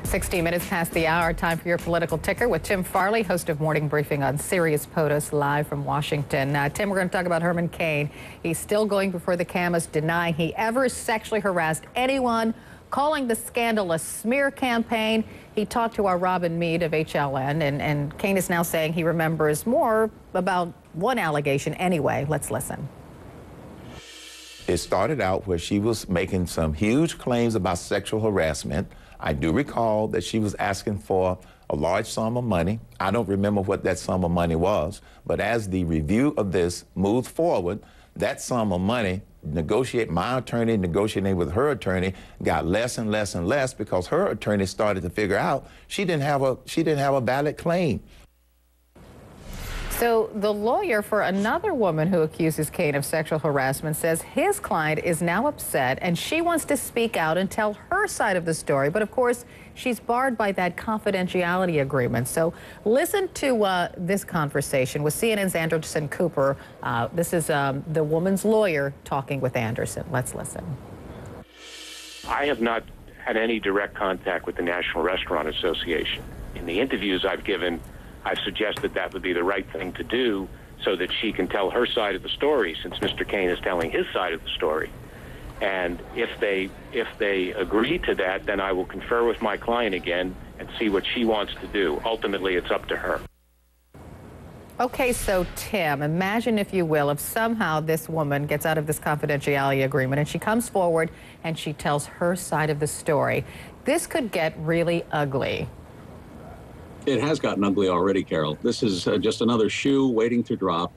16 minutes past the hour, time for your political ticker with Tim Farley, host of Morning Briefing on Sirius P.O.T.U.S, live from Washington. Tim, we're going to talk about Herman Cain. He's still going before the cameras, denying he ever sexually harassed anyone, calling the scandal a smear campaign. He talked to our Robin Meade of HLN, and Cain is now saying he remembers more about one allegation anyway. Let's listen. It started out where she was making some huge claims about sexual harassment. I do recall that she was asking for a large sum of money. I don't remember what that sum of money was, but as the review of this moved forward, that sum of money, my attorney negotiating with her attorney, got less and less and less because her attorney started to figure out she didn't have a valid claim. So the lawyer for another woman who accuses Cain of sexual harassment says his client is now upset and she wants to speak out and tell her side of the story. But of course, she's barred by that confidentiality agreement. So listen to this conversation with CNN's Anderson Cooper. This is the woman's lawyer talking with Anderson. Let's listen. I have not had any direct contact with the National Restaurant Association. In the interviews I've given, I've suggested that would be the right thing to do so that she can tell her side of the story, since Mr. Cain is telling his side of the story. And if they agree to that, then I will confer with my client again and see what she wants to do. Ultimately, it's up to her. Okay, so Tim, imagine, if you will, if somehow this woman gets out of this confidentiality agreement and she comes forward and she tells her side of the story. This could get really ugly. It has gotten ugly already, Carol. This is just another shoe waiting to drop.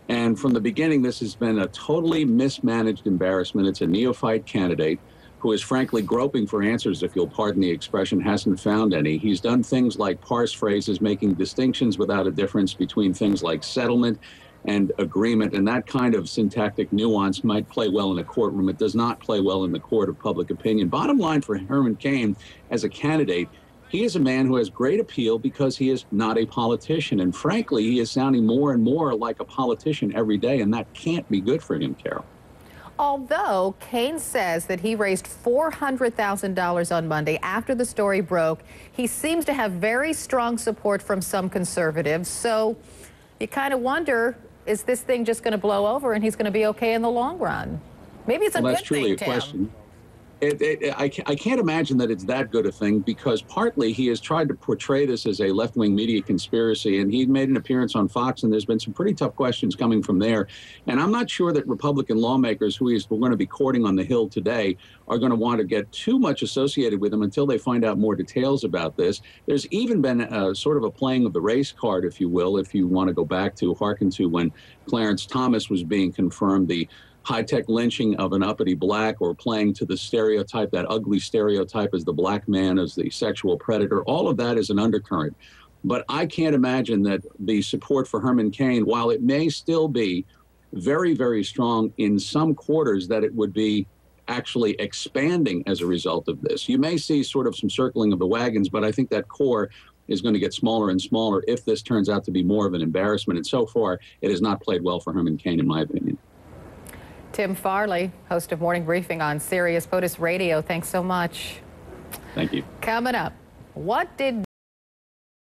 And from the beginning, this has been a totally mismanaged embarrassment. It's a neophyte candidate who is frankly groping for answers, if you'll pardon the expression, hasn't found any. He's done things like parse phrases, making distinctions without a difference between things like settlement and agreement. And that kind of syntactic nuance might play well in a courtroom. It does not play well in the court of public opinion. Bottom line for Herman Cain as a candidate, he is a man who has great appeal because he is not a politician. And frankly, he is sounding more and more like a politician every day, and that can't be good for him, Carol. Although Cain says that he raised $400,000 on Monday after the story broke, he seems to have very strong support from some conservatives. So you kind of wonder, is this thing just going to blow over and he's going to be okay in the long run? Maybe it's a good thing, Tim. That's truly a question. I can't imagine that it's that good a thing, because partly he has tried to portray this as a left-wing media conspiracy, and he made an appearance on Fox, and there's been some pretty tough questions coming from there. And I'm not sure that Republican lawmakers who we're going to be courting on the Hill today are going to want to get too much associated with him until they find out more details about this. There's even been sort of a playing of the race card, if you will, if you want to go back to hearken to when Clarence Thomas was being confirmed, the high-tech lynching of an uppity black, or playing to the stereotype, that ugly stereotype as the black man as the sexual predator. All of that is an undercurrent. But I can't imagine that the support for Herman Cain, while it may still be very, very strong in some quarters, that it would be actually expanding as a result of this. You may see sort of some circling of the wagons, but I think that core is going to get smaller and smaller if this turns out to be more of an embarrassment. And so far, it has not played well for Herman Cain, in my opinion. Tim Farley, host of Morning Briefing on Sirius P.O.T.U.S Radio. Thanks so much. Thank you. Coming up, what did